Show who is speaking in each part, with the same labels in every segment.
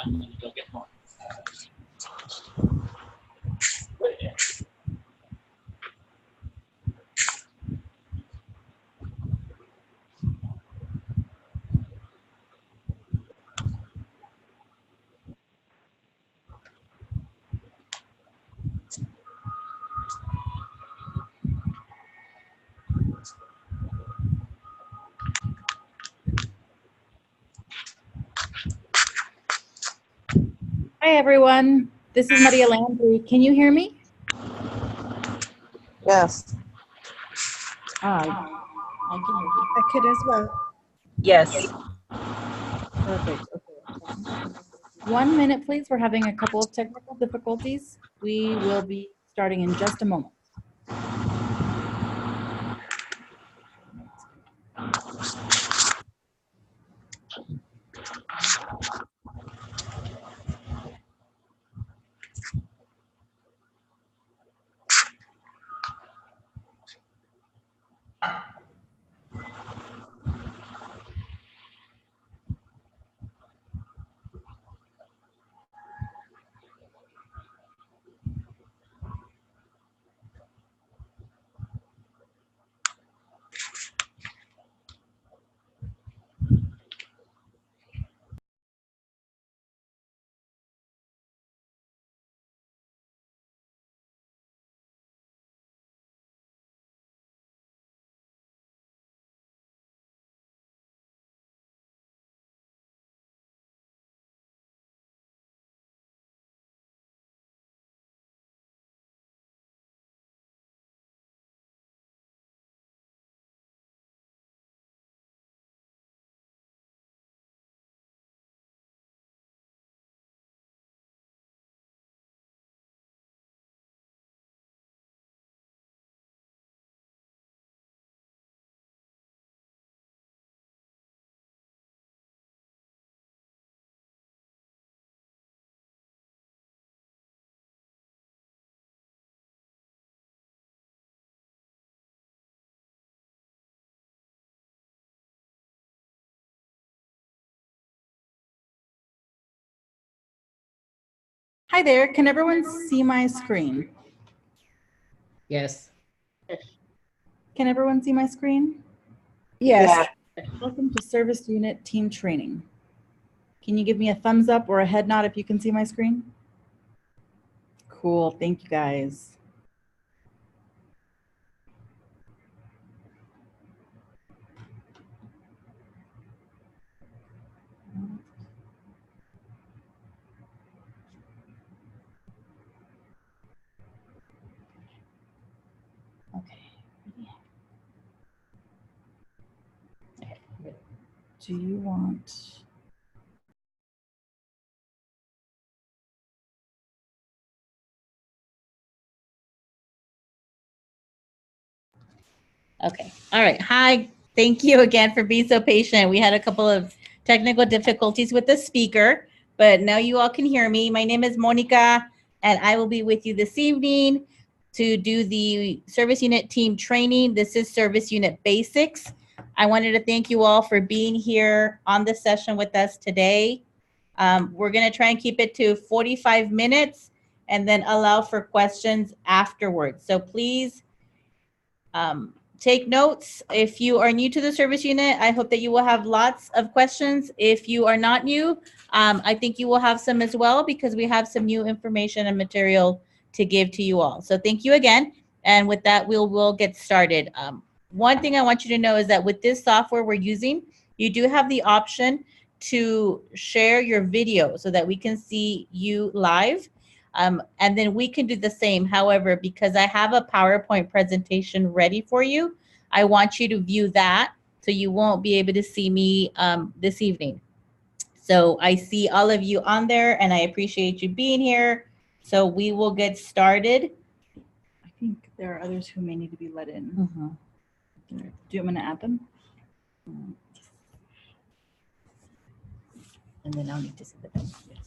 Speaker 1: I'm gonna go get more.
Speaker 2: Hi, everyone. This is Maria Landry. Can you hear me?
Speaker 3: Yes.
Speaker 2: I can hear you.
Speaker 4: I could as well.
Speaker 3: Yes.
Speaker 2: Perfect. Okay. 1 minute, please. We're having a couple of technical difficulties. We will be starting in just a moment. Hi there. Can everyone see my screen?
Speaker 1: Yes.
Speaker 2: Can everyone see my screen?
Speaker 4: Yes.
Speaker 2: Welcome to Service Unit Team Training. Can you give me a thumbs up or a head nod if you can see my screen? Cool. Thank you, guys. Okay. Do you want... Okay. All right. Hi. Thank you again for being so patient. We had a couple of technical difficulties with the speaker, but now you all can hear me. My name is Monica, and I will be with you this evening to do the Service Unit Team Training. This is Service Unit Basics. I wanted to thank you all for being here on this session with us today. We're going to try and keep it to 45 minutes and then allow for questions afterwards. So please, take notes. If you are new to the service unit, I hope that you will have lots of questions. If you are not new, I think you will have some as well because we have some new information and material to give to you all. So thank you again. And with that, we'll get started. One thing I want you to know is that with this software we're using, you do have the option to share your video so that we can see you live. And then we can do the same. However, because I have a PowerPoint presentation ready for you, I want you to view that so you won't be able to see me this evening. So I see all of you on there and I appreciate you being here. So we will get started.
Speaker 3: I think there are others who may need to be let in.
Speaker 2: Mm-hmm.
Speaker 3: Do you want me to add them?
Speaker 2: And then I'll need to see the thing. Yes.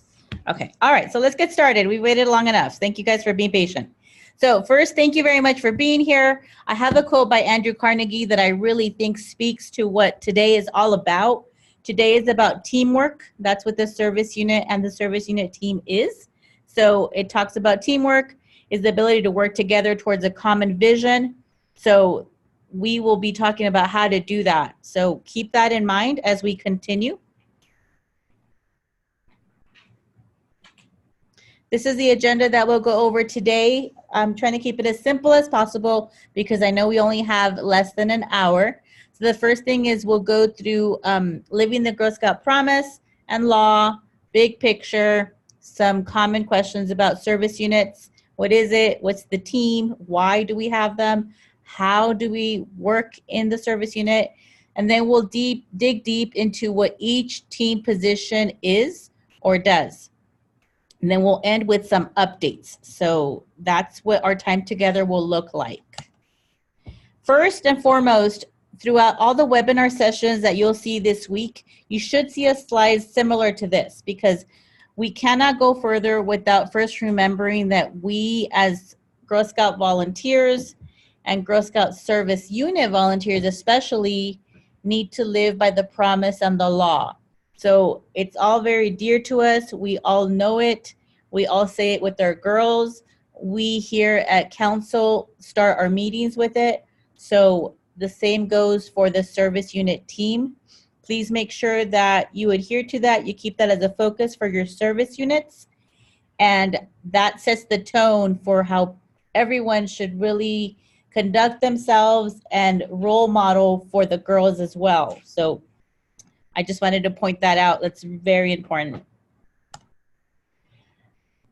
Speaker 2: Okay. All right. So let's get started. We waited long enough. Thank you guys for being patient. So first, thank you very much for being here. I have a quote by Andrew Carnegie that I really think speaks to what today is all about. Today is about teamwork. That's what the service unit and the service unit team is. So it talks about teamwork is the ability to work together towards a common vision. So we will be talking about how to do that. So keep that in mind as we continue. This is the agenda that we'll go over today. I'm trying to keep it as simple as possible because I know we only have less than an hour. So the first thing is we'll go through living the Girl Scout promise and law, big picture, some common questions about service units. What is it? What's the team? Why do we have them? How do we work in the service unit? And then we'll dig deep into what each team position is or does. And then we'll end with some updates. So that's what our time together will look like. First and foremost, throughout all the webinar sessions that you'll see this week, you should see a slide similar to this because we cannot go further without first remembering that we as Girl Scout volunteers and Girl Scout service unit volunteers especially need to live by the promise and the law. So it's all very dear to us. We all know it. We all say it with our girls. We here at council start our meetings with it. So the same goes for the service unit team. Please make sure that you adhere to that. You keep that as a focus for your service units. And that sets the tone for how everyone should really conduct themselves and role model for the girls as well. So I just wanted to point that out. That's very important.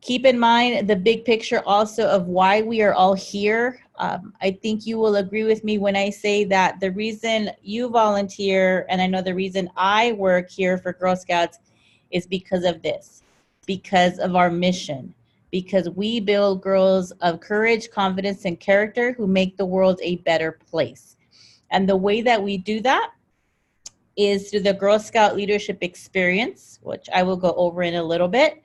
Speaker 2: Keep in mind the big picture also of why we are all here. I think you will agree with me when I say that the reason you volunteer, and I know the reason I work here for Girl Scouts is because of this, because of our mission, because we build girls of courage, confidence, and character who make the world a better place. And the way that we do that is through the Girl Scout leadership experience, which I will go over in a little bit.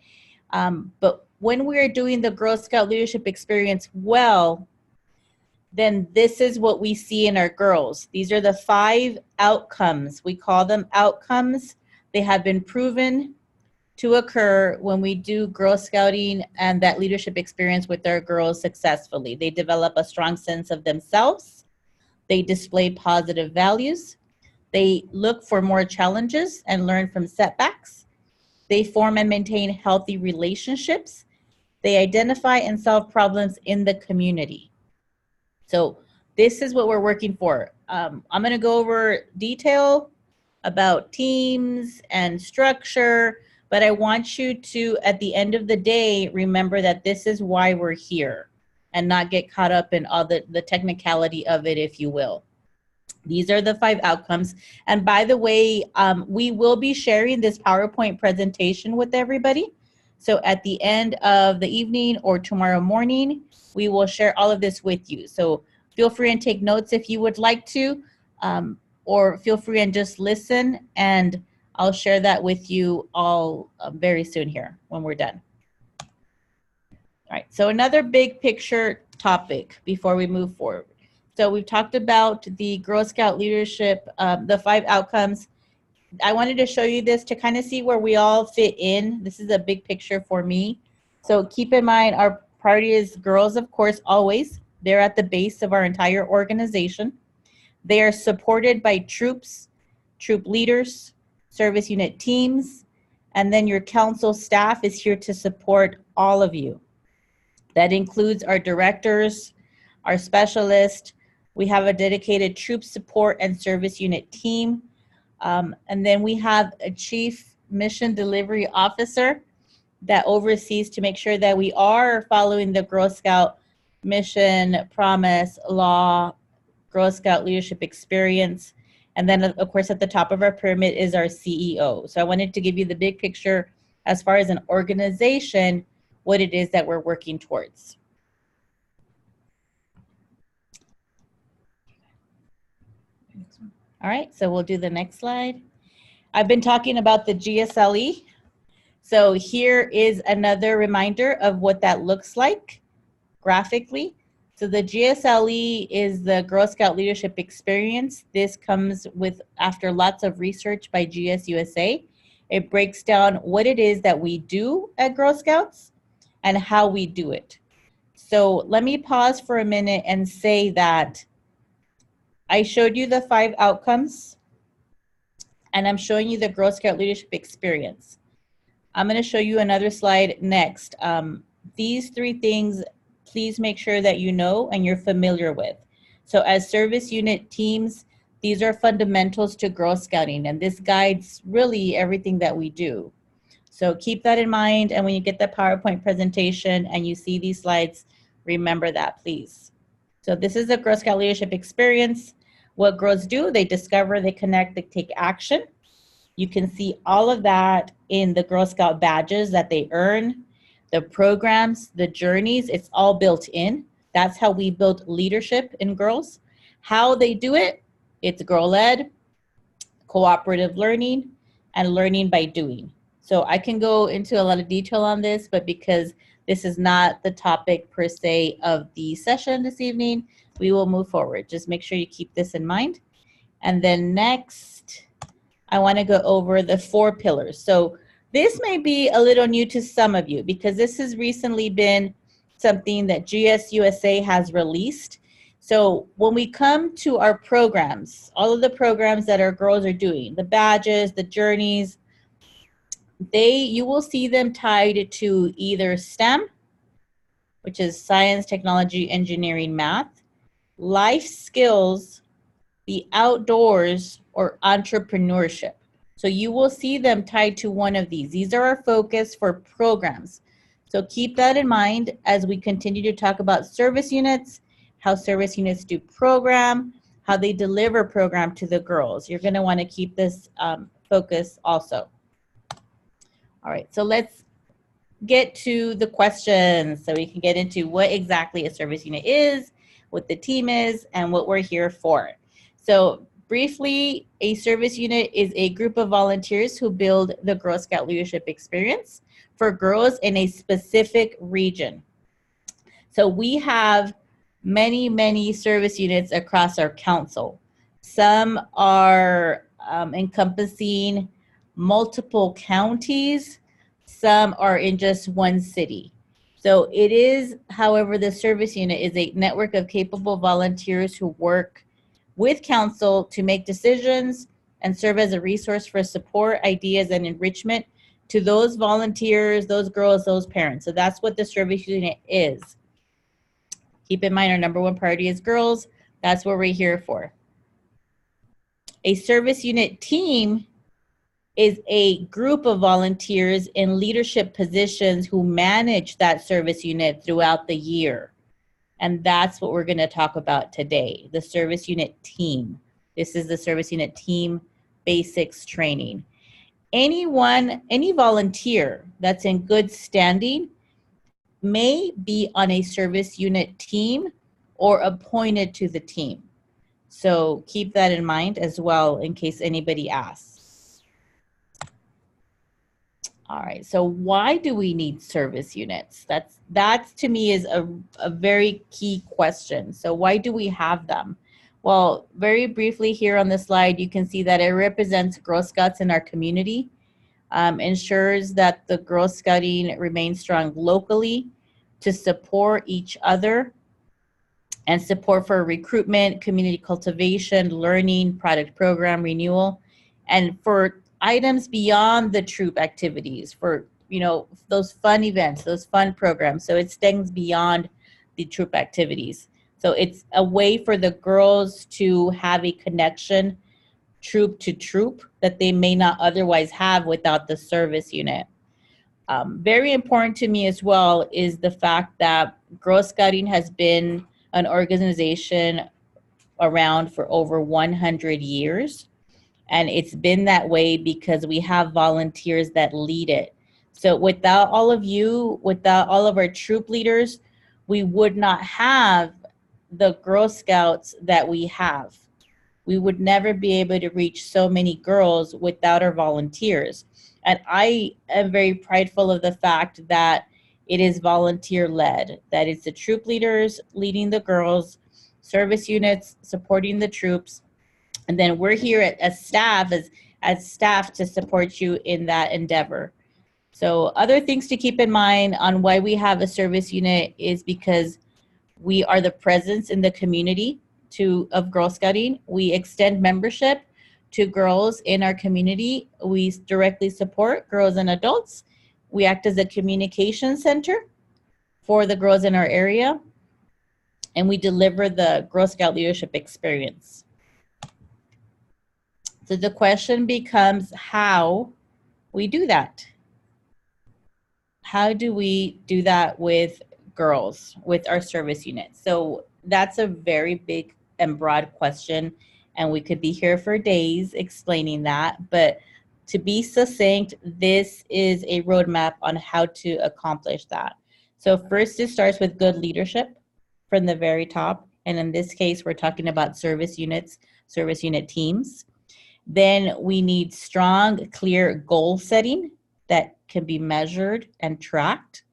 Speaker 2: But when we are doing the Girl Scout leadership experience well, then this is what we see in our girls. These are the 5 outcomes. We call them outcomes. They have been proven to occur when we do Girl Scouting and that leadership experience with our girls successfully. They develop a strong sense of themselves. They display positive values. They look for more challenges and learn from setbacks. They form and maintain healthy relationships. They identify and solve problems in the community. So this is what we're working for. I'm going to go over detail about teams and structure, but I want you to, at the end of the day, remember that this is why we're here and not get caught up in all the technicality of it, if you will. These are the 5 outcomes. And by the way, we will be sharing this PowerPoint presentation with everybody. So at the end of the evening or tomorrow morning, we will share all of this with you. So feel free and take notes if you would like to, or feel free and just listen, and I'll share that with you all very soon here when we're done. All right, so another big picture topic before we move forward. So we've talked about the Girl Scout leadership, the 5 outcomes. I wanted to show you this to kind of see where we all fit in. This is a big picture for me. So keep in mind our priority is girls, of course, always. They're at the base of our entire organization. They are supported by troops, troop leaders, service unit teams, and then your council staff is here to support all of you. That includes our directors, our specialists. We have a dedicated troop support and service unit team. And then we have a chief mission delivery officer that oversees to make sure that we are following the Girl Scout mission, promise, law, Girl Scout leadership experience. And then, of course, at the top of our pyramid is our CEO. So I wanted to give you the big picture as far as an organization, what it is that we're working towards. All right, so we'll do the next slide. I've been talking about the GSLE. So here is another reminder of what that looks like graphically. So the GSLE is the Girl Scout Leadership Experience. This comes with after lots of research by GSUSA. It breaks down what it is that we do at Girl Scouts and how we do it. So let me pause for a minute and say that I showed you the 5 outcomes, and I'm showing you the Girl Scout Leadership Experience. I'm going to show you another slide next. These 3 things, please make sure that you know and you're familiar with. So as service unit teams, these are fundamentals to Girl Scouting, and this guides really everything that we do. So keep that in mind, and when you get the PowerPoint presentation and you see these slides, remember that, please. So this is the Girl Scout Leadership Experience. What girls do, they discover, they connect, they take action. You can see all of that in the Girl Scout badges that they earn, the programs, the journeys, it's all built in. That's how we build leadership in girls. How they do it, it's girl-led, cooperative learning, and learning by doing. So I can go into a lot of detail on this, but because this is not the topic per se of the session this evening, we will move forward. Just make sure you keep this in mind. And then next, I want to go over the 4 pillars. So this may be a little new to some of you because this has recently been something that GSUSA has released. So when we come to our programs, all of the programs that our girls are doing, the badges, the journeys, you will see them tied to either STEM, which is science, technology, engineering, math, life skills, the outdoors, or entrepreneurship. So you will see them tied to one of these. These are our focus for programs. So keep that in mind as we continue to talk about service units, how service units do program, how they deliver program to the girls. You're going to want to keep this focus also. All right, so let's get to the questions so we can get into what exactly a service unit is, what the team is, and what we're here for. So briefly, a service unit is a group of volunteers who build the Girl Scout leadership experience for girls in a specific region. So we have many, many service units across our council. Some are encompassing multiple counties. Some are in just one city. So it is, however, the service unit is a network of capable volunteers who work with council to make decisions and serve as a resource for support, ideas, and enrichment to those volunteers, those girls, those parents. So that's what the service unit is. Keep in mind our number 1 priority is girls. That's what we're here for. A service unit team is a group of volunteers in leadership positions who manage that service unit throughout the year. And that's what we're going to talk about today, the service unit team. This is the service unit team basics training. Any volunteer that's in good standing may be on a service unit team or appointed to the team. So keep that in mind as well in case anybody asks. All right, so why do we need service units? That's to me is a very key question. So why do we have them? Well, very briefly here on the slide, you can see that it represents Girl Scouts in our community, ensures that the Girl Scouting remains strong locally to support each other. and support for recruitment, community cultivation, learning, product program renewal, and for items beyond the troop activities, for those fun events, those fun programs. So it extends beyond the troop activities. So it's a way for the girls to have a connection troop to troop that they may not otherwise have without the service unit. Very important to me as well is the fact that Girl Scouting has been an organization around for over 100 years. And it's been that way because we have volunteers that lead it. So without all of you, without all of our troop leaders, we would not have the Girl Scouts that we have. We would never be able to reach so many girls without our volunteers. And I am very prideful of the fact that it is volunteer led, that it's the troop leaders leading the girls, service units supporting the troops, and then we're here as staff to support you in that endeavor. So other things to keep in mind on why we have a service unit is because we are the presence in the community of Girl Scouting. We extend membership to girls in our community. We directly support girls and adults. We act as a communication center for the girls in our area, and we deliver the Girl Scout leadership experience. So the question becomes how we do that. How do we do that with girls, with our service units? So that's a very big and broad question, and we could be here for days explaining that. But to be succinct, this is a roadmap on how to accomplish that. So first, it starts with good leadership from the very top. And in this case, we're talking about service units, service unit teams. Then we need strong, clear goal setting that can be measured and tracked.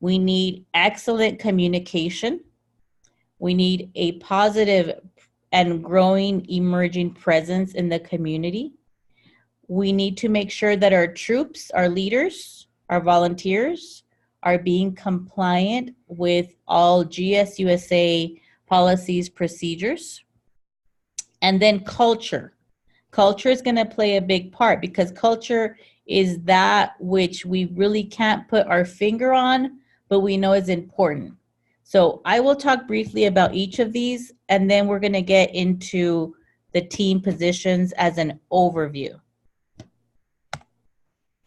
Speaker 2: We need excellent communication. We need a positive and growing emerging presence in the community. We need to make sure that our troops, our leaders, our volunteers are being compliant with all GSUSA policies, procedures. And then culture. Culture is going to play a big part because culture is that which we really can't put our finger on, but we know is important. So I will talk briefly about each of these, and then we're going to get into the team positions as an overview.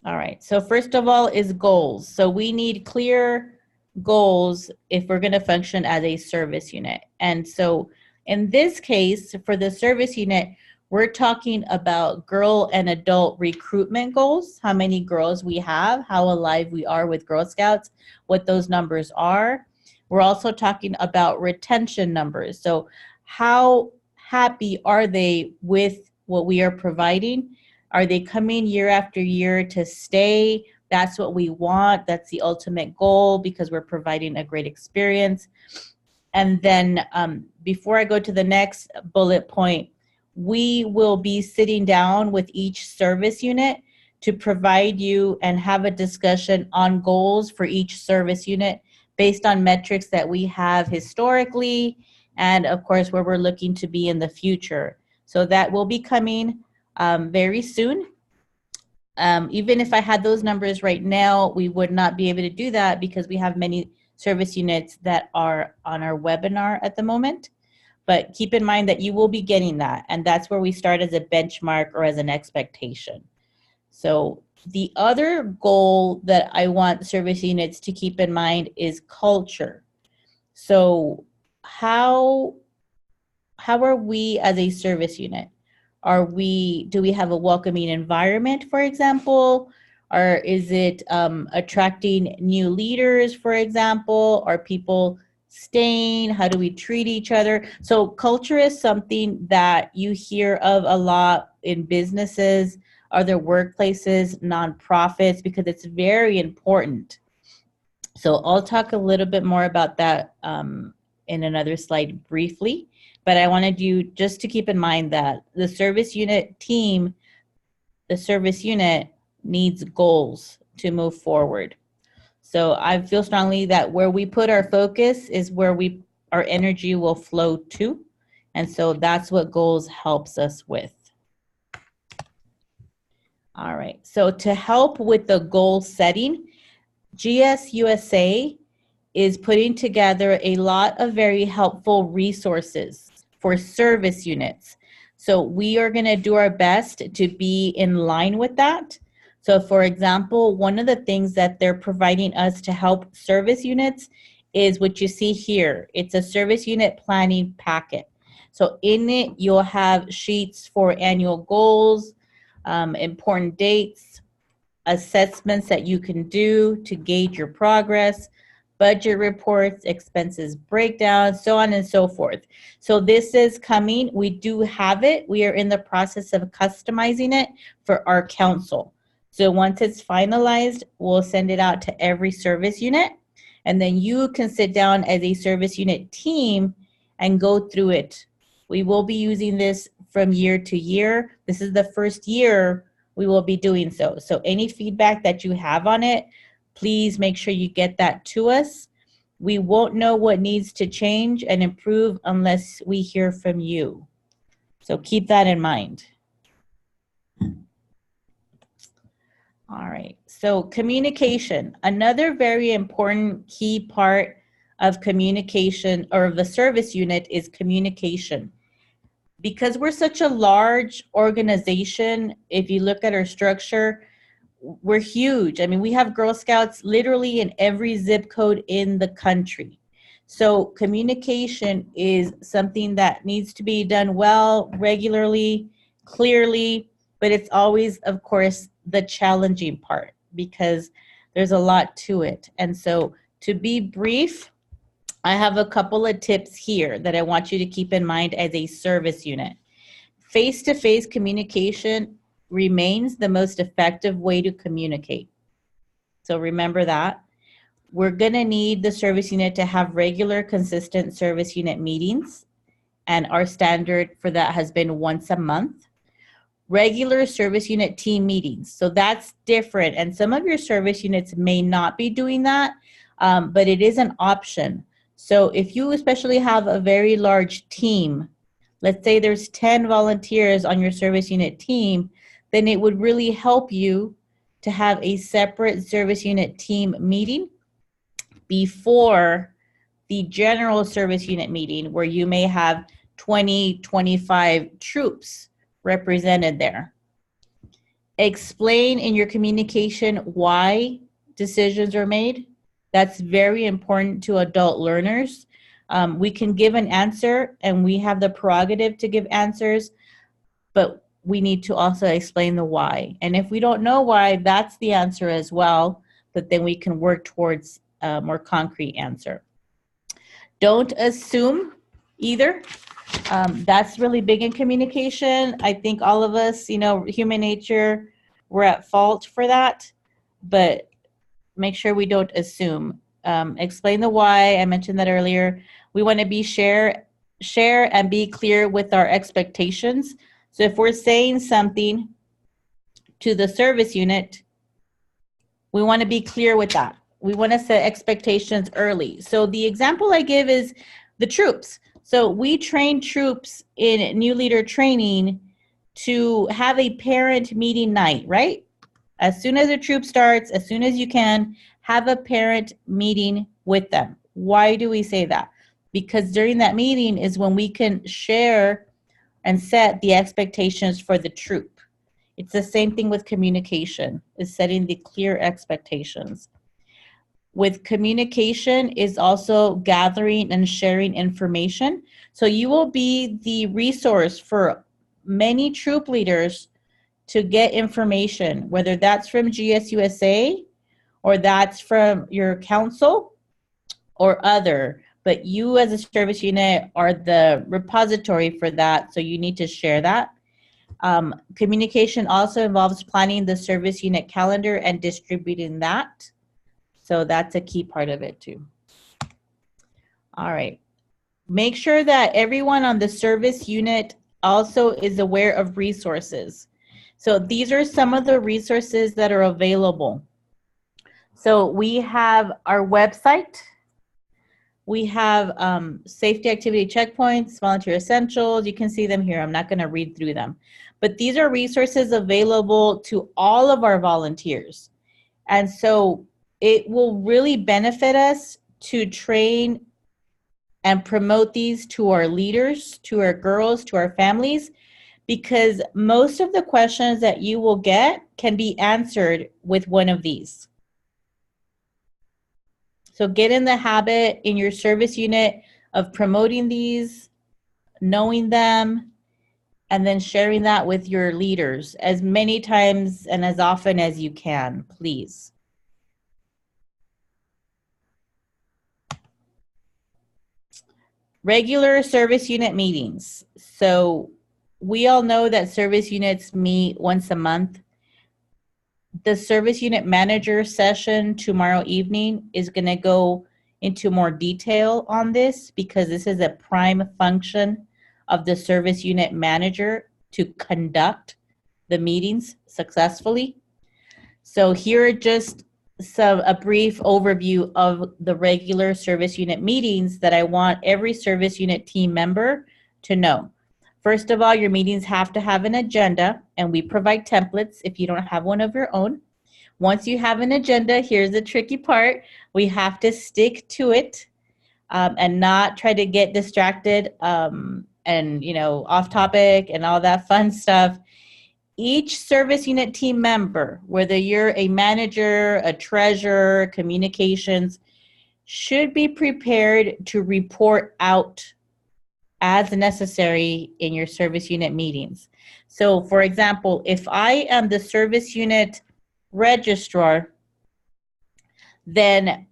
Speaker 2: All right, so first of all is goals. So we need clear goals if we're going to function as a service unit. And so in this case, for the service unit, we're talking about girl and adult recruitment goals, how many girls we have, how alive we are with Girl Scouts, what those numbers are. We're also talking about retention numbers. So how happy are they with what we are providing? Are they coming year after year to stay? That's what we want. That's the ultimate goal because we're providing a great experience. And then before I go to the next bullet point, we will be sitting down with each service unit to provide you and have a discussion on goals for each service unit based on metrics that we have historically and, of course, where we're looking to be in the future. So that will be coming very soon. Even if I had those numbers right now, we would not be able to do that because we have many service units that are on our webinar at the moment. But keep in mind that you will be getting that, and that's where we start as a benchmark or as an expectation. So the other goal that I want service units to keep in mind is culture. So how are we as a service unit? Do we have a welcoming environment, for example? Or is it attracting new leaders, for example? Are people staying? How do we treat each other? So culture is something that you hear of a lot in businesses, other workplaces, nonprofits, because it's very important. So I'll talk a little bit more about that in another slide briefly, but I wanted you just to keep in mind that the service unit team, the service unit needs goals to move forward. So I feel strongly that where we put our focus is where we our energy will flow to. And so that's what goals helps us with. All right, so to help with the goal setting, GSUSA is putting together a lot of very helpful resources for service units. So we are going to do our best to be in line with that. So for example, one of the things that they're providing us to help service units is what you see here. It's a service unit planning packet. So in it, you'll have sheets for annual goals, important dates, assessments that you can do to gauge your progress, budget reports, expenses breakdown, so on and so forth. So this is coming. We do have it. We are in the process of customizing it for our council. So once it's finalized, we'll send it out to every service unit. And then you can sit down as a service unit team and go through it. We will be using this from year to year. This is the first year we will be doing so. So any feedback that you have on it, please make sure you get that to us. We won't know what needs to change and improve unless we hear from you. So keep that in mind. All right, so communication. Another very important key part of communication or the service unit is communication. Because we're such a large organization, if you look at our structure, we're huge. I mean, we have Girl Scouts literally in every zip code in the country. So communication is something that needs to be done well, regularly, clearly, but it's always, of course, the challenging part because there's a lot to it. And so to be brief, I have a couple of tips here that I want you to keep in mind as a service unit. Face-to-face communication remains the most effective way to communicate. So remember that. We're going to need the service unit to have regular, consistent service unit meetings. And our standard for that has been once a month. Regular service unit team meetings. So that's different. And some of your service units may not be doing that, but it is an option. So if you especially have a very large team, let's say there's 10 volunteers on your service unit team, then it would really help you to have a separate service unit team meeting before the general service unit meeting where you may have 20, 25 troops represented there. Explain in your communication why decisions are made. That's very important to adult learners. We can give an answer and we have the prerogative to give answers, but we need to also explain the why. And if we don't know why, that's the answer as well, but then we can work towards a more concrete answer. Don't assume either. That's really big in communication. I think all of us, you know, human nature, we're at fault for that, but make sure we don't assume. Explain the why. I mentioned that earlier. We want to be share and be clear with our expectations. So if we're saying something to the service unit, we want to be clear with that. We want to set expectations early. So the example I give is the troops. So we train troops in new leader training to have a parent meeting night, right? As soon as a troop starts, as soon as you can, have a parent meeting with them. Why do we say that? Because during that meeting is when we can share and set the expectations for the troop. It's the same thing with communication, is setting the clear expectations. With communication is also gathering and sharing information. So you will be the resource for many troop leaders to get information, whether that's from GSUSA or that's from your council or other. But you as a service unit are the repository for that, so you need to share that. Communication also involves planning the service unit calendar and distributing that. So that's a key part of it too. All right. Make sure that everyone on the service unit also is aware of resources. So these are some of the resources that are available. So we have our website. We have safety activity checkpoints, volunteer essentials. You can see them here. I'm not going to read through them. But these are resources available to all of our volunteers. And so it will really benefit us to train and promote these to our leaders, to our girls, to our families, because most of the questions that you will get can be answered with one of these. So get in the habit in your service unit of promoting these, knowing them, and then sharing that with your leaders as many times and as often as you can, please. Regular service unit meetings. So we all know that service units meet once a month. The service unit manager session tomorrow evening is going to go into more detail on this, because this is a prime function of the service unit manager to conduct the meetings successfully. So here are just a brief overview of the regular service unit meetings that I want every service unit team member to know. First of all, your meetings have to have an agenda, and we provide templates if you don't have one of your own. Once you have an agenda, here's the tricky part. We have to stick to it and not try to get distracted and, you know, off topic and all that fun stuff. Each service unit team member, whether you're a manager, a treasurer, communications, should be prepared to report out as necessary in your service unit meetings. So for example, if I am the service unit registrar, then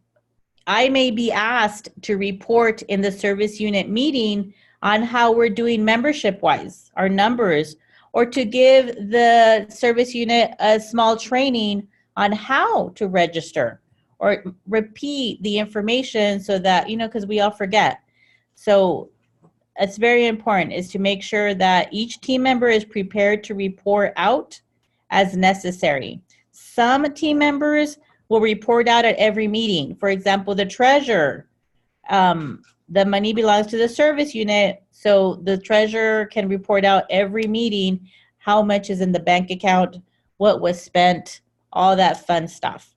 Speaker 2: I may be asked to report in the service unit meeting on how we're doing membership-wise, our numbers, or to give the service unit a small training on how to register or repeat the information so that, you know, because we all forget. So it's very important is to make sure that each team member is prepared to report out as necessary. Some team members will report out at every meeting. For example, the treasurer, the money belongs to the service unit, so the treasurer can report out every meeting how much is in the bank account, what was spent, all that fun stuff.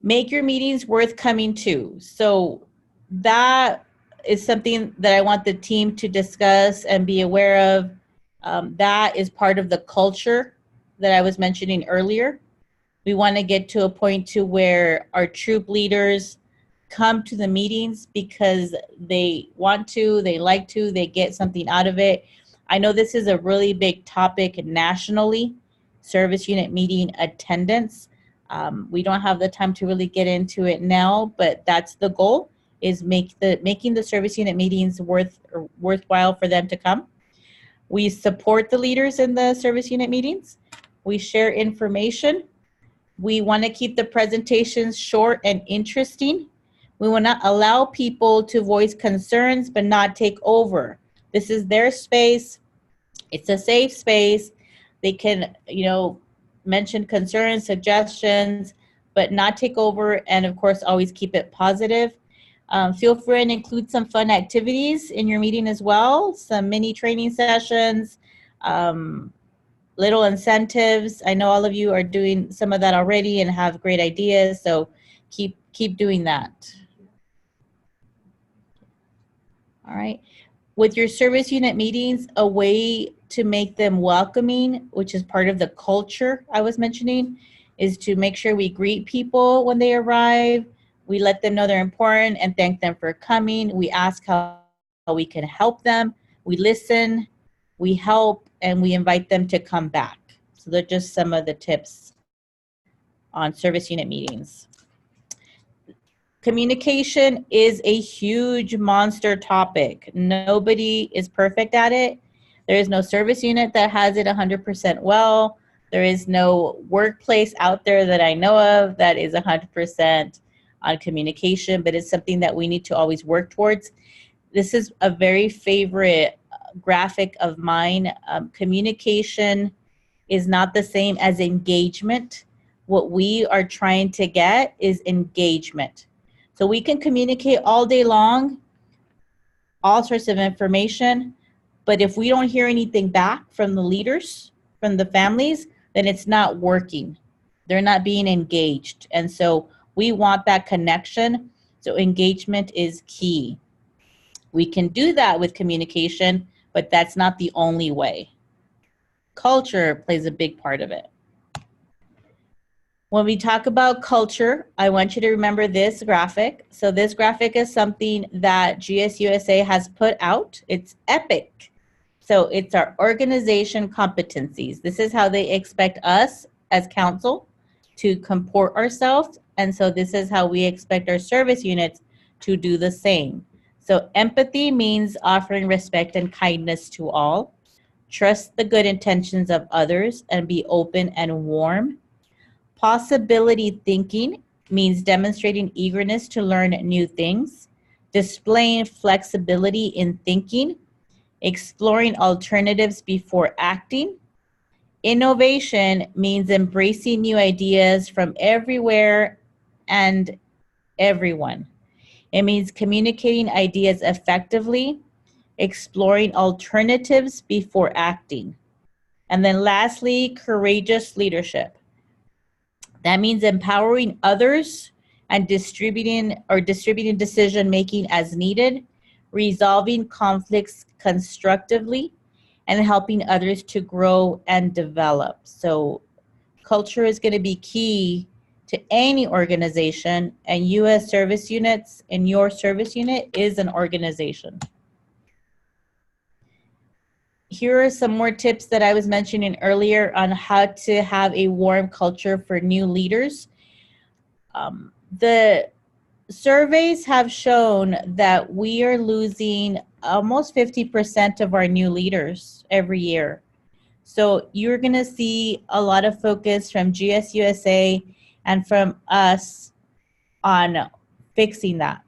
Speaker 2: Make your meetings worth coming to. So that is something that I want the team to discuss and be aware of. That is part of the culture that I was mentioning earlier. We want to get to a point to where our troop leaders come to the meetings because they want to, they like to, they get something out of it. I know this is a really big topic nationally, service unit meeting attendance. We don't have the time to really get into it now, but that's the goal, is making the service unit meetings worthwhile for them to come. We support the leaders in the service unit meetings. We share information. We want to keep the presentations short and interesting. We want to allow people to voice concerns but not take over. This is their space. It's a safe space. They can, you know, mention concerns, suggestions, but not take over, and of course, always keep it positive. Feel free and include some fun activities in your meeting as well, some mini training sessions, little incentives. I know all of you are doing some of that already and have great ideas, so keep doing that. All right. With your service unit meetings, a way to make them welcoming, which is part of the culture I was mentioning, is to make sure we greet people when they arrive. We let them know they're important and thank them for coming. We ask how we can help them. We listen, we help, and we invite them to come back. So they're just some of the tips on service unit meetings. Communication is a huge monster topic. Nobody is perfect at it. There is no service unit that has it 100% well. There is no workplace out there that I know of that is 100% on communication, but it's something that we need to always work towards. This is a very favorite graphic of mine. Communication is not the same as engagement. What we are trying to get is engagement. So we can communicate all day long, all sorts of information, but if we don't hear anything back from the leaders, from the families, then it's not working. They're not being engaged. And so we want that connection. So engagement is key. We can do that with communication, but that's not the only way. Culture plays a big part of it. When we talk about culture, I want you to remember this graphic. So this graphic is something that GSUSA has put out. It's epic. So it's our organization competencies. This is how they expect us as council to comport ourselves. And so this is how we expect our service units to do the same. So empathy means offering respect and kindness to all. Trust the good intentions of others and be open and warm. Possibility thinking means demonstrating eagerness to learn new things, displaying flexibility in thinking, exploring alternatives before acting. Innovation means embracing new ideas from everywhere and everyone. It means communicating ideas effectively, exploring alternatives before acting. And then lastly, courageous leadership. That means empowering others and distributing decision making as needed, resolving conflicts constructively, and helping others to grow and develop. So culture is going to be key to any organization, and you as service units in your service unit is an organization. Here are some more tips that I was mentioning earlier on how to have a warm culture for new leaders. The surveys have shown that we are losing almost 50% of our new leaders every year. So you're going to see a lot of focus from GSUSA and from us on fixing that.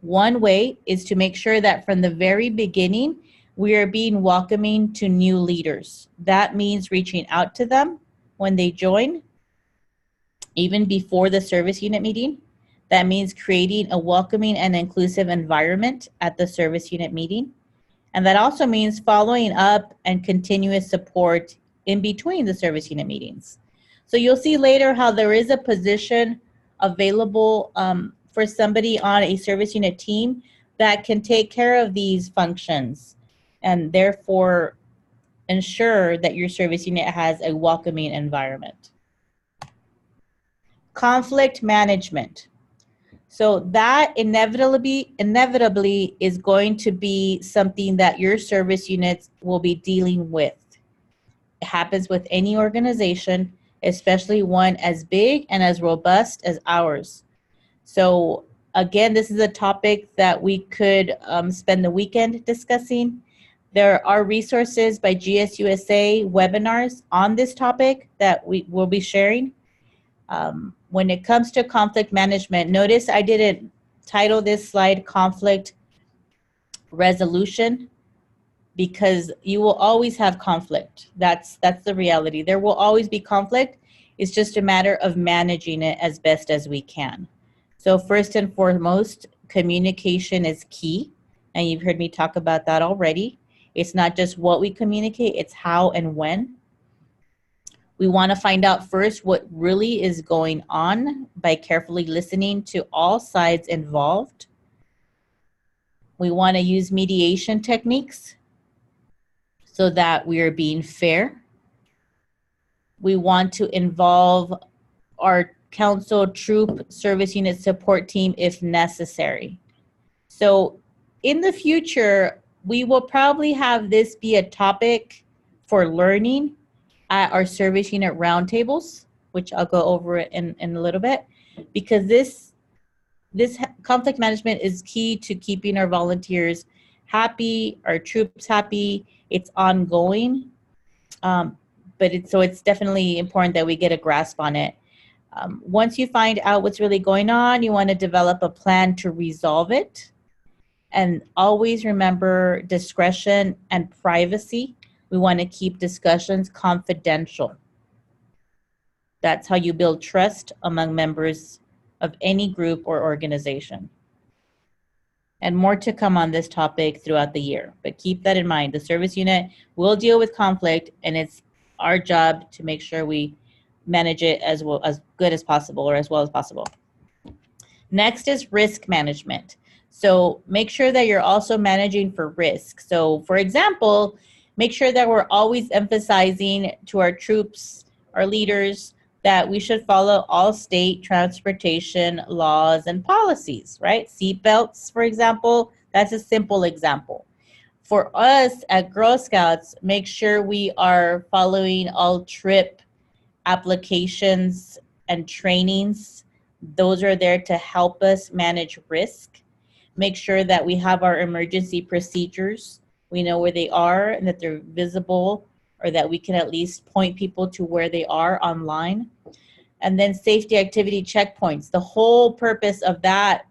Speaker 2: One way is to make sure that from the very beginning, we are being welcoming to new leaders. That means reaching out to them when they join, even before the service unit meeting. That means creating a welcoming and inclusive environment at the service unit meeting. And that also means following up and continuous support in between the service unit meetings. So you'll see later how there is a position available for somebody on a service unit team that can take care of these functions and therefore ensure that your service unit has a welcoming environment. Conflict management. So that inevitably is going to be something that your service units will be dealing with. It happens with any organization, especially one as big and as robust as ours. So again, this is a topic that we could spend the weekend discussing. There are resources by GSUSA webinars on this topic that we will be sharing. When it comes to conflict management, notice I didn't title this slide conflict resolution because you will always have conflict. That's the reality. There will always be conflict. It's just a matter of managing it as best as we can. So first and foremost, communication is key. And you've heard me talk about that already. It's not just what we communicate, it's how and when. We want to find out first what really is going on by carefully listening to all sides involved. We want to use mediation techniques so that we are being fair. We want to involve our council, troop, service unit support team if necessary. So in the future, we will probably have this be a topic for learning at our service unit roundtables, which I'll go over it in a little bit, because this conflict management is key to keeping our volunteers happy, our troops happy. It's ongoing, but it's definitely important that we get a grasp on it. Once you find out what's really going on, you want to develop a plan to resolve it. And always remember discretion and privacy. We want to keep discussions confidential. That's how you build trust among members of any group or organization. And more to come on this topic throughout the year. But keep that in mind. The service unit will deal with conflict, and it's our job to make sure we manage it as well, as good as possible, or as well as possible. Next is risk management. So make sure that you're also managing for risk. So for example, make sure that we're always emphasizing to our troops, our leaders, that we should follow all state transportation laws and policies, right? Seatbelts, for example, that's a simple example. For us at Girl Scouts, make sure we are following all trip applications and trainings. Those are there to help us manage risk. Make sure that we have our emergency procedures. We know where they are and that they're visible, or that we can at least point people to where they are online. And then safety activity checkpoints. The whole purpose of that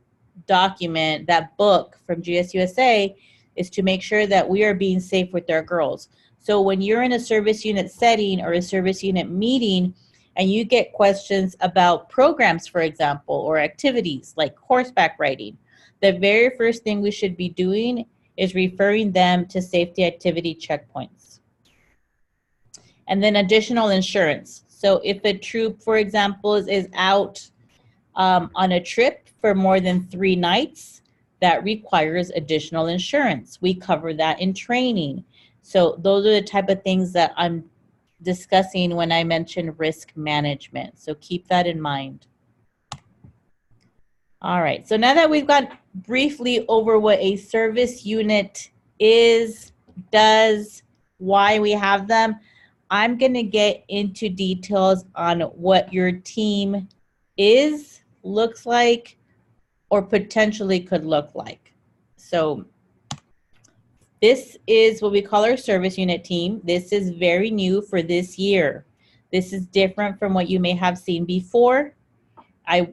Speaker 2: document, that book from GSUSA, is to make sure that we are being safe with our girls. So when you're in a service unit setting or a service unit meeting and you get questions about programs, for example, or activities like horseback riding, the very first thing we should be doing is referring them to safety activity checkpoints. And then additional insurance. So if a troop, for example, is out on a trip for more than 3 nights, that requires additional insurance. We cover that in training. So those are the type of things that I'm discussing when I mention risk management. So keep that in mind. All right, so now that we've gone briefly over what a service unit is, does, why we have them, I'm gonna get into details on what your team is, looks like, or potentially could look like. So this is what we call our service unit team. This is very new for this year. This is different from what you may have seen before.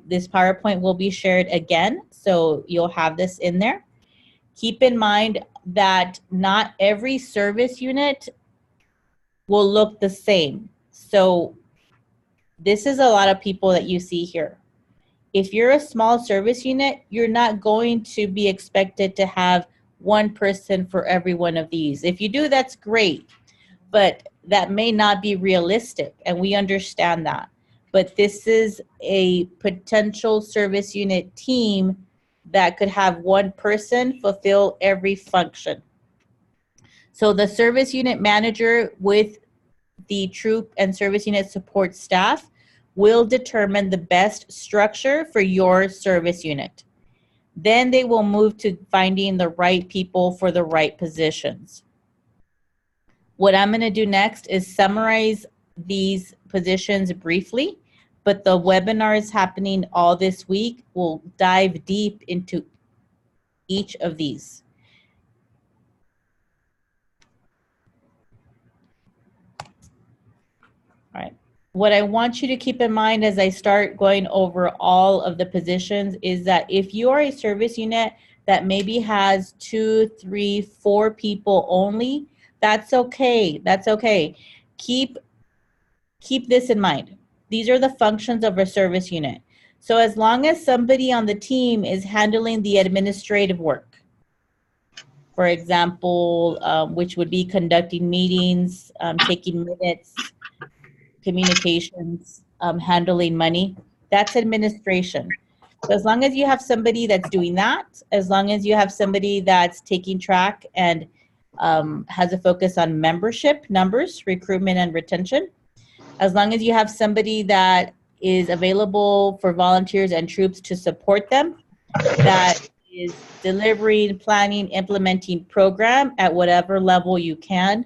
Speaker 2: This PowerPoint will be shared again, so you'll have this in there. Keep in mind that not every service unit will look the same. So this is a lot of people that you see here. If you're a small service unit, you're not going to be expected to have one person for every one of these. If you do, that's great, but that may not be realistic, and we understand that. But this is a potential service unit team that could have one person fulfill every function. So the service unit manager with the troop and service unit support staff will determine the best structure for your service unit. Then they will move to finding the right people for the right positions. What I'm going to do next is summarize these positions briefly, but the webinar is happening all this week. We'll dive deep into each of these. All right. What I want you to keep in mind as I start going over all of the positions is that if you are a service unit that maybe has 2, 3, 4 people only, that's okay. That's okay. Keep this in mind. These are the functions of a service unit. So as long as somebody on the team is handling the administrative work, for example, which would be conducting meetings, taking minutes, communications, handling money, that's administration. So as long as you have somebody that's doing that, as long as you have somebody that's taking track and has a focus on membership numbers, recruitment and retention, as long as you have somebody that is available for volunteers and troops to support them, that is delivering, planning, implementing program at whatever level you can,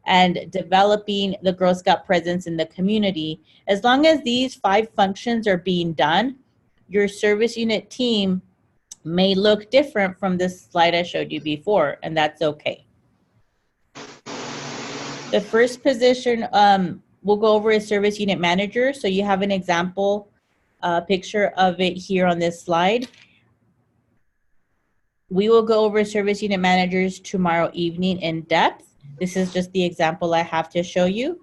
Speaker 2: and developing the Girl Scout presence in the community. As long as these 5 functions are being done, your service unit team may look different from this slide I showed you before, and that's okay. The first position we'll go over is service unit manager. So you have an example picture of it here on this slide. We will go over service unit managers tomorrow evening in depth. This is just the example I have to show you.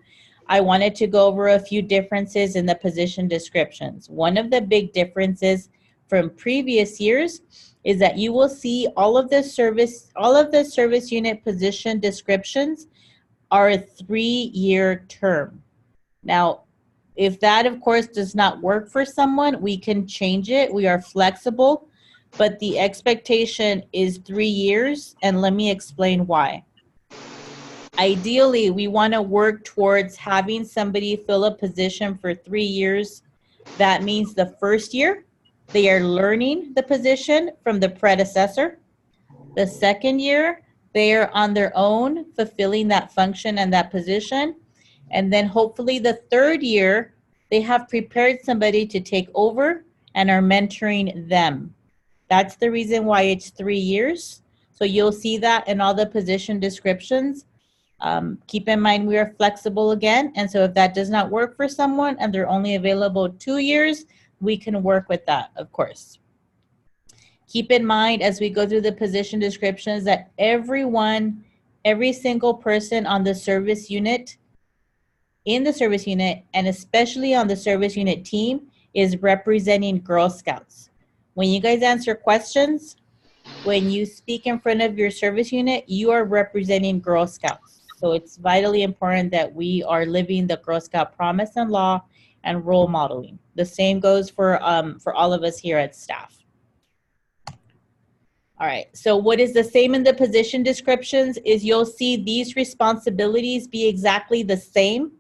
Speaker 2: I wanted to go over a few differences in the position descriptions. One of the big differences from previous years is that you will see all of the service unit position descriptions are a 3-year term. Now, if that, of course, does not work for someone, we can change it. We are flexible, but the expectation is 3 years, and let me explain why. Ideally, we want to work towards having somebody fill a position for 3 years. That means the first year, they are learning the position from the predecessor. The second year, they are on their own, fulfilling that function and that position. And then hopefully the third year, they have prepared somebody to take over and are mentoring them. That's the reason why it's 3 years. So you'll see that in all the position descriptions. Keep in mind we are flexible again. And so if that does not work for someone and they're only available 2 years, we can work with that, of course. Keep in mind as we go through the position descriptions that every single person on the service unit, in the service unit, and especially on the service unit team, is representing Girl Scouts. When you guys answer questions, when you speak in front of your service unit, you are representing Girl Scouts. So it's vitally important that we are living the Girl Scout promise and law and role modeling. The same goes for all of us here at staff. All right, so what is the same in the position descriptions is you'll see these responsibilities be exactly the same.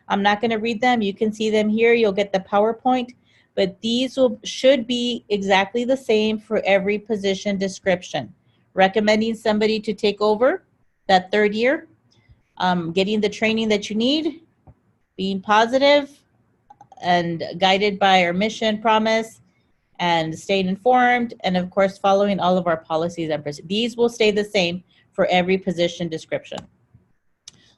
Speaker 2: I'm not gonna read them, you can see them here, you'll get the PowerPoint, but these should be exactly the same for every position description. Recommending somebody to take over that third year, getting the training that you need, being positive and guided by our mission, promise, and staying informed, and of course, following all of our policies and procedures. These will stay the same for every position description.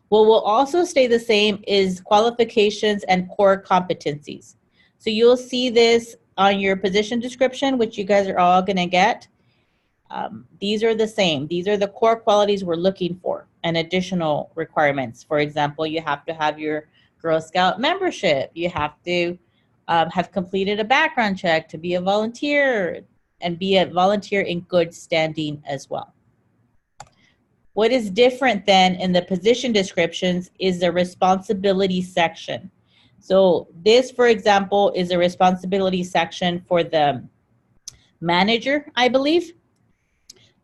Speaker 2: What will also stay the same is qualifications and core competencies. So you'll see this on your position description, which you guys are all gonna get. These are the same. These are the core qualities we're looking for and additional requirements. For example, you have to have your Girl Scout membership. You have to have completed a background check to be a volunteer and be a volunteer in good standing as well. What is different then in the position descriptions is the responsibility section. So this, for example, is a responsibility section for the manager, I believe.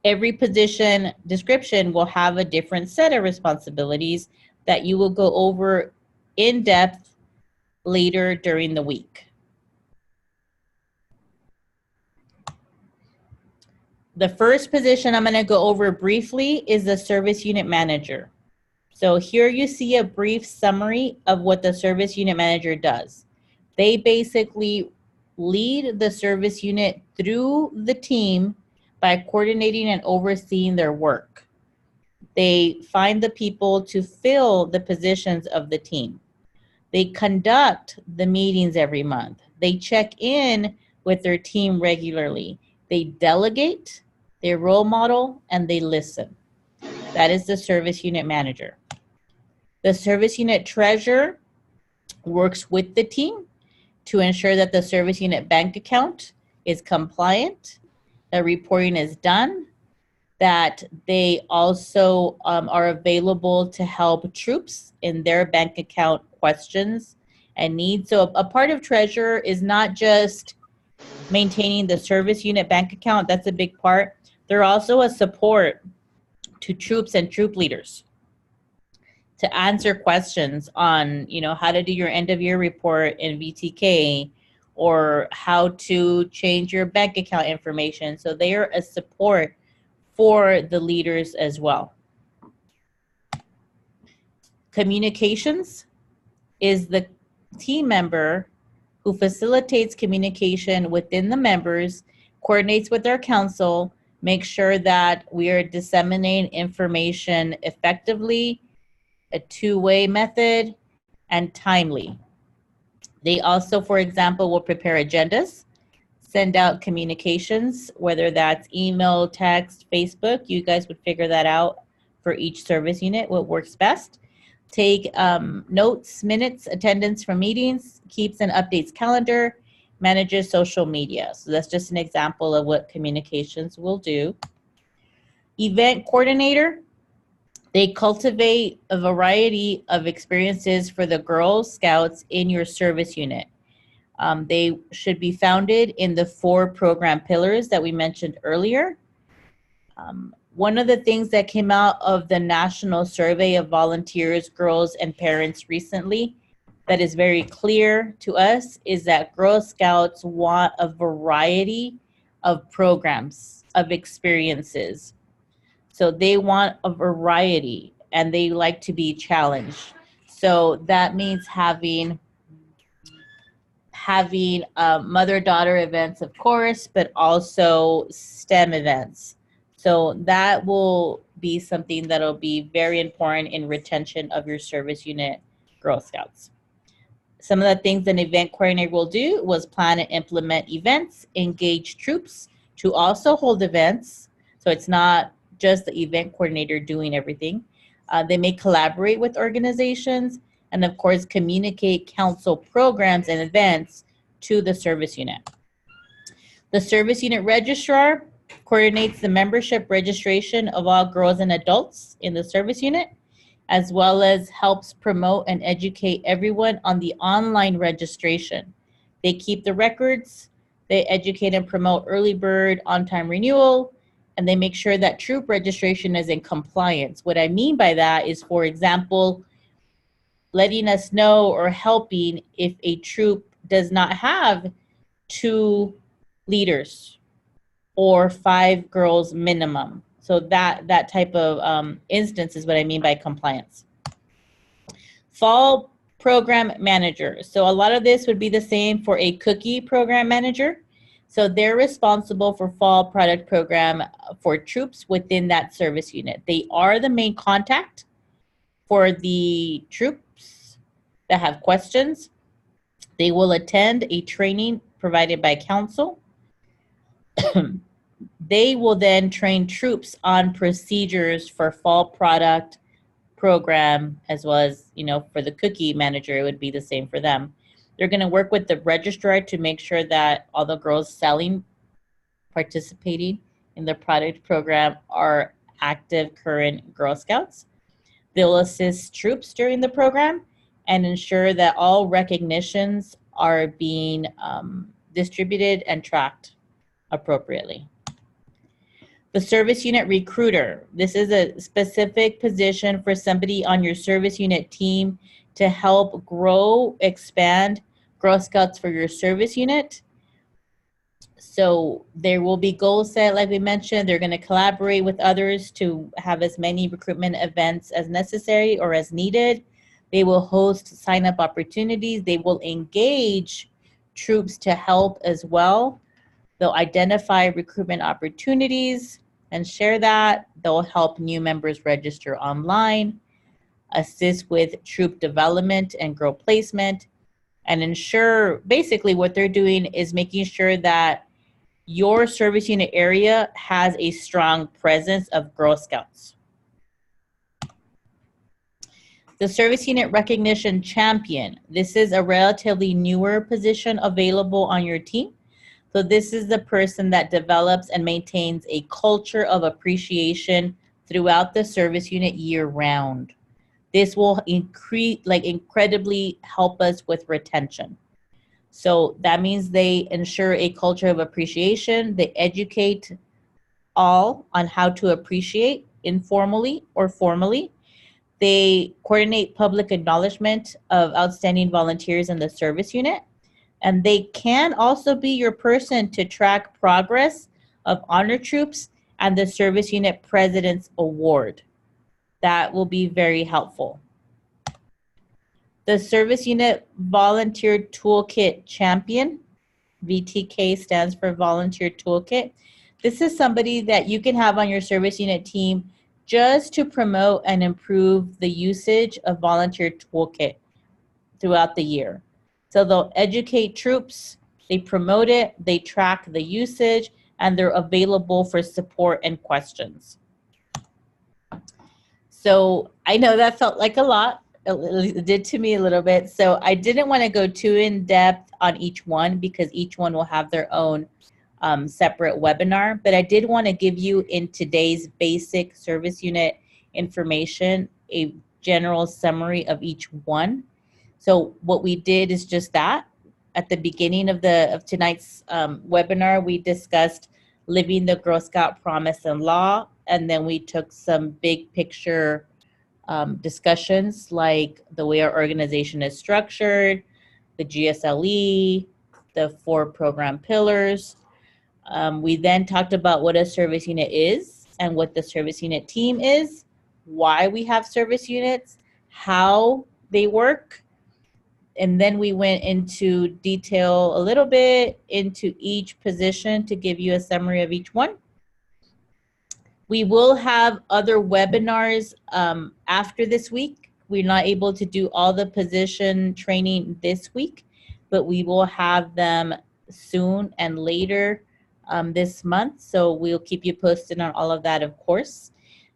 Speaker 2: Every position description will have a different set of responsibilities that you will go over in depth later during the week. The first position I'm going to go over briefly is the service unit manager. So here you see a brief summary of what the service unit manager does. They basically lead the service unit through the team by coordinating and overseeing their work. They find the people to fill the positions of the team. They conduct the meetings every month. They check in with their team regularly. They delegate, they role model, and they listen. That is the service unit manager. The service unit treasurer works with the team to ensure that the service unit bank account is compliant, that reporting is done, that they also are available to help troops in their bank account questions and needs. So a part of treasurer is not just maintaining the service unit bank account, that's a big part. They're also a support to troops and troop leaders to answer questions on, how to do your end of year report in VTK or how to change your bank account information. So they are a support for the leaders as well. Communications is the team member who facilitates communication within the members, coordinates with our council, makes sure that we are disseminating information effectively, a two-way method, and timely. They also, for example, will prepare agendas, send out communications, whether that's email, text, Facebook. You guys would figure that out for each service unit, what works best. take notes, minutes, attendance from meetings, keeps and updates calendar, manages social media. So that's just an example of what communications will do. Event coordinator, they cultivate a variety of experiences for the Girl Scouts in your service unit. They should be founded in the 4 program pillars that we mentioned earlier. One of the things that came out of the national survey of volunteers, girls, and parents recently that is very clear to us is that Girl Scouts want a variety of programs, of experiences. So they want a variety and they like to be challenged. So that means having mother-daughter events, of course, but also STEM events. So that will be something that'll be very important in retention of your service unit Girl Scouts. Some of the things an event coordinator will do was plan and implement events, engage troops to also hold events. So it's not just the event coordinator doing everything. They may collaborate with organizations and of course communicate council programs and events to the service unit. The service unit registrar coordinates the membership registration of all girls and adults in the service unit, as well as helps promote and educate everyone on the online registration. They keep the records, they educate and promote early bird on-time renewal, and they make sure that troop registration is in compliance. What I mean by that is, for example, letting us know or helping if a troop does not have 2 leaders or 5 girls minimum. So that type of instance is what I mean by compliance. Fall program manager. So a lot of this would be the same for a cookie program manager. So they're responsible for fall product program for troops within that service unit. They are the main contact for the troops that have questions. They will attend a training provided by council. They will then train troops on procedures for fall product program, as well as, for the cookie manager, it would be the same for them. They're going to work with the registrar to make sure that all the girls participating in the product program are active, current Girl Scouts. They'll assist troops during the program and ensure that all recognitions are being distributed and tracked appropriately. The service unit recruiter. This is a specific position for somebody on your service unit team to help grow, expand Girl Scouts for your service unit. So there will be goals set, like we mentioned. They're going to collaborate with others to have as many recruitment events as necessary or as needed. They will host sign-up opportunities. They will engage troops to help as well. They'll identify recruitment opportunities and share that. They'll help new members register online, assist with troop development and girl placement, and ensure, basically what they're doing is making sure that your service unit area has a strong presence of Girl Scouts. The service unit recognition champion. This is a relatively newer position available on your team. So this is the person that develops and maintains a culture of appreciation throughout the service unit year round. This will incredibly help us with retention. So that means they ensure a culture of appreciation. They educate all on how to appreciate informally or formally. They coordinate public acknowledgement of outstanding volunteers in the service unit. And they can also be your person to track progress of honor troops and the service unit president's award. That will be very helpful. The service unit volunteer toolkit champion, VTK stands for volunteer toolkit. This is somebody that you can have on your service unit team just to promote and improve the usage of volunteer toolkit throughout the year. So they'll educate troops, they promote it, they track the usage, and they're available for support and questions. So I know that felt like a lot, it did to me a little bit. So I didn't want to go too in depth on each one because each one will have their own separate webinar. But I did want to give you in today's basic service unit information a general summary of each one. So what we did is just that. At the beginning of tonight's webinar, we discussed living the Girl Scout promise and law, and then we took some big picture discussions like the way our organization is structured, the GSLE, the 4 program pillars. We then talked about what a service unit is and what the service unit team is, why we have service units, how they work, and then we went into detail a little bit into each position to give you a summary of each one. We will have other webinars after this week. We're not able to do all the position training this week, but we will have them soon and later this month. So we'll keep you posted on all of that, of course.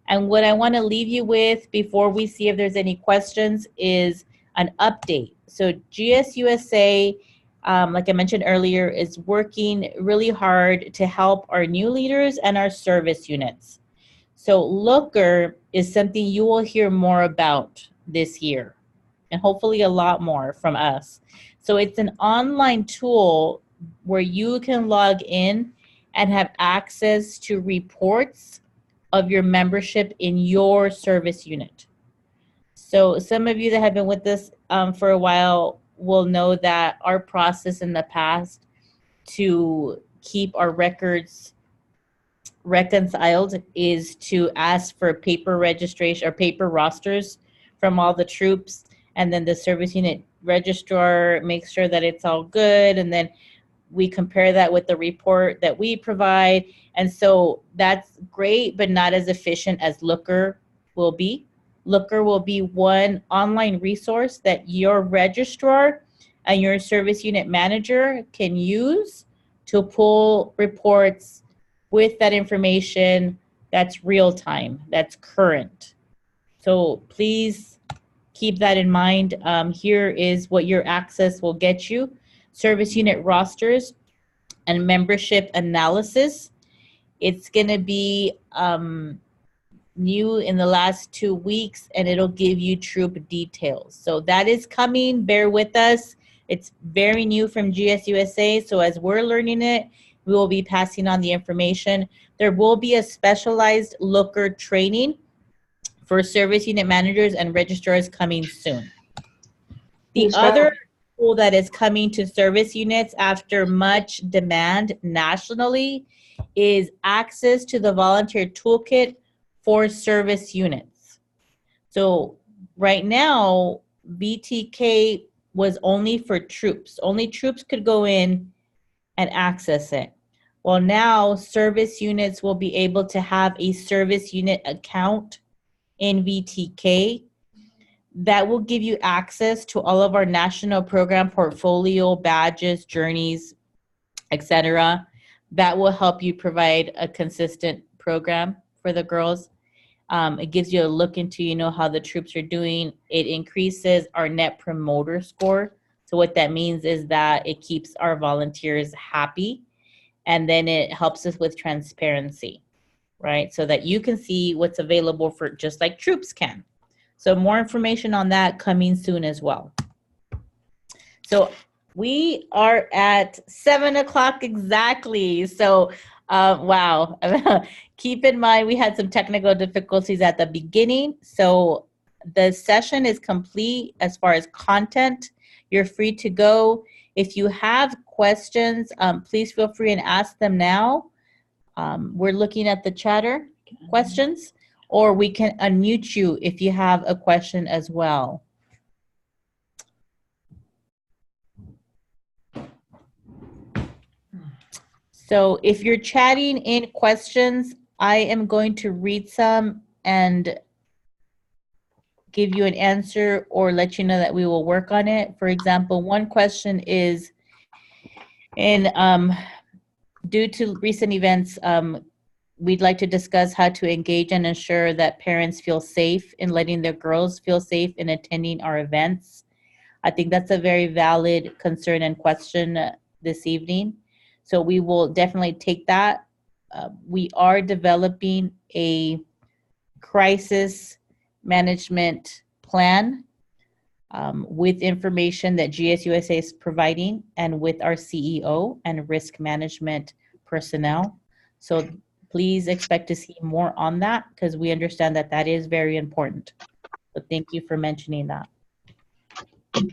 Speaker 2: And what I want to leave you with before we see if there's any questions is an update. So GSUSA, like I mentioned earlier, is working really hard to help our new leaders and our service units. So Looker is something you will hear more about this year, and hopefully a lot more from us. So it's an online tool where you can log in and have access to reports of your membership in your service unit. So some of you that have been with us for a while will know that our process in the past to keep our records reconciled is to ask for paper registration or paper rosters from all the troops, and then the service unit registrar makes sure that it's all good, and then we compare that with the report that we provide. And so that's great, but not as efficient as Looker will be. Looker will be one online resource that your registrar and your service unit manager can use to pull reports with that information that's real time, that's current. So please keep that in mind. Here is what your access will get you: service unit rosters and membership analysis. It's going to be new in the last 2 weeks, and it'll give you troop details. So that is coming. Bear with us. It's very new from GSUSA. So as we're learning it, we will be passing on the information. There will be a specialized Looker training for service unit managers and registrars coming soon. The other tool that is coming to service units after much demand nationally is access to the volunteer toolkit for service units. So right now, VTK was only for troops. Only troops could go in and access it. Well, now service units will be able to have a service unit account in VTK that will give you access to all of our national program portfolio, badges, journeys, etc. That will help you provide a consistent program for the girls. It gives you a look into, how the troops are doing. It increases our net promoter score. So what that means is that it keeps our volunteers happy, and then it helps us with transparency, right? So that you can see what's available for just like troops can. So more information on that coming soon as well. So we are at 7 o'clock exactly. So wow. Keep in mind, we had some technical difficulties at the beginning. So the session is complete as far as content. You're free to go. If you have questions, please feel free and ask them now. We're looking at the chatter questions, or we can unmute you if you have a question as well. So if you're chatting in questions, I am going to read some and give you an answer or let you know that we will work on it. For example, one question is, due to recent events, we'd like to discuss how to engage and ensure that parents feel safe in letting their girls feel safe in attending our events. I think that's a very valid concern and question this evening. So we will definitely take that. We are developing a crisis management plan with information that GSUSA is providing and with our CEO and risk management personnel. So please expect to see more on that because we understand that that is very important. So thank you for mentioning that. If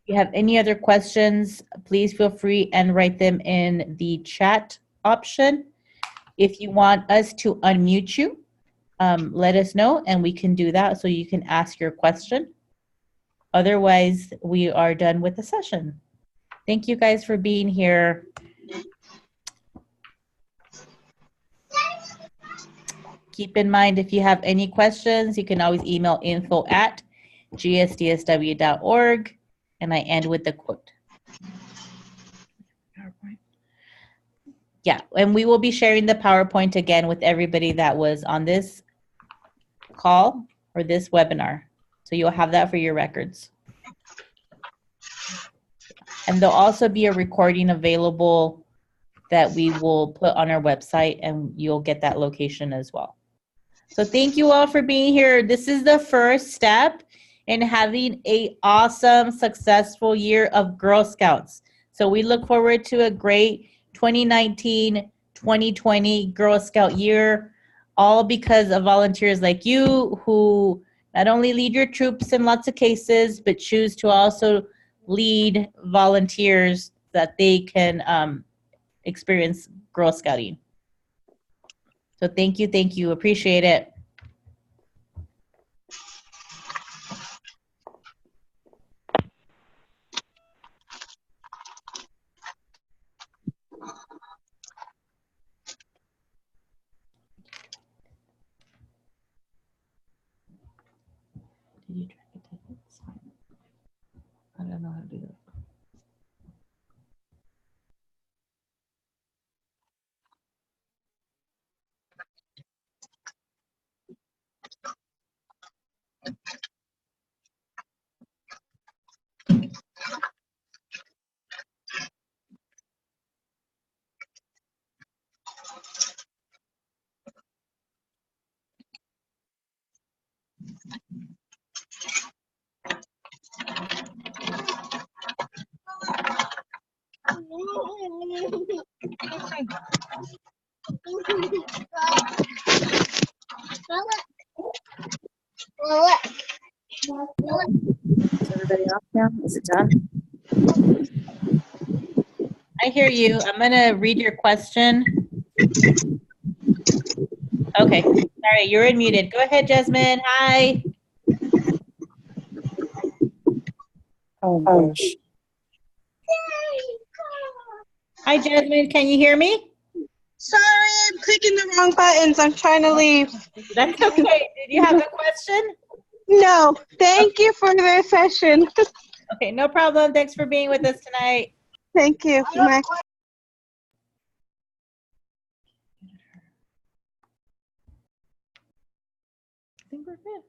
Speaker 2: you have any other questions, please feel free and write them in the chat option. If you want us to unmute you, let us know and we can do that so you can ask your question. Otherwise, we are done with the session. Thank you guys for being here. Keep in mind, if you have any questions, you can always email info@gsdsw.org. And I end with the quote. Yeah, and we will be sharing the PowerPoint again with everybody that was on this call or this webinar. So you'll have that for your records. And there'll also be a recording available that we will put on our website, and you'll get that location as well. So thank you all for being here. This is the first step in having an awesome, successful year of Girl Scouts. So we look forward to a great 2019-2020 Girl Scout year, all because of volunteers like you who not only lead your troops in lots of cases, but choose to also lead volunteers that they can experience Girl Scouting. So thank you, appreciate it. Did you try to type it? I don't know how to do that.
Speaker 5: Is everybody off now? Is it done?
Speaker 2: I hear you. I'm gonna read your question. Okay, all right, you're unmuted. Go ahead, Jasmine. Hi.
Speaker 5: Oh gosh.
Speaker 2: Hi, Jasmine. Can you hear me?
Speaker 6: Sorry, I'm clicking the wrong buttons. I'm trying to leave.
Speaker 2: That's okay. Did you have a question?
Speaker 6: No, thank you for the session.
Speaker 2: Okay, no problem. Thanks for being with us tonight.
Speaker 6: Thank you. Bye.
Speaker 2: I think we're good.